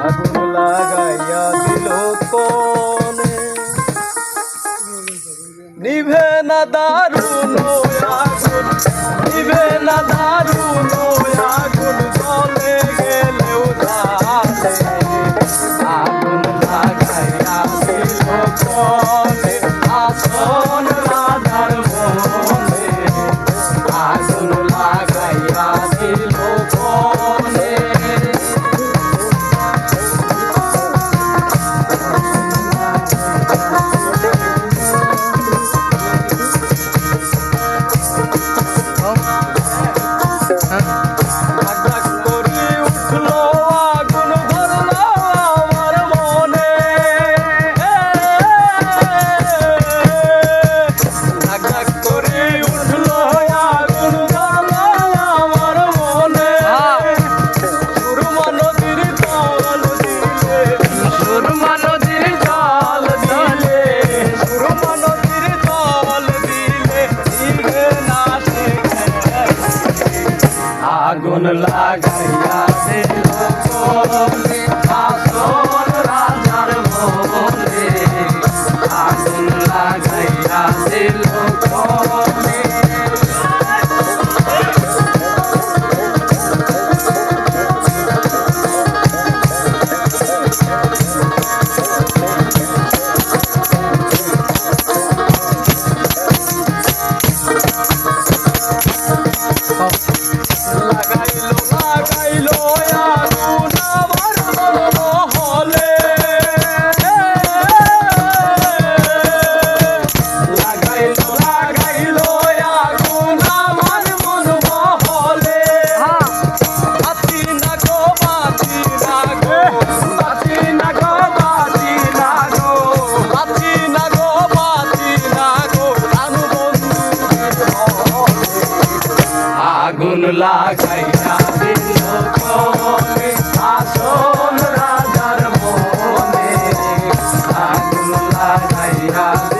আগুন লাগাইয়া দিল কোনে নিভে না দারুণ আগুন নিভে না দারুণ আগুন জ্বলে গেলেও জ্বালে আগুন লাগাইয়া দিল কোনে আসন রাধার মনে আগুন লাগাইয়া দিল কোনে আগুন লাগাইয়া দিল কোনে আসন রাধার মনে আগুন লাগাইয়া দিল কোনে আগুন লাগাইয়া দিল কোনে আসন রাধার মনে আগুন লাগাইয়া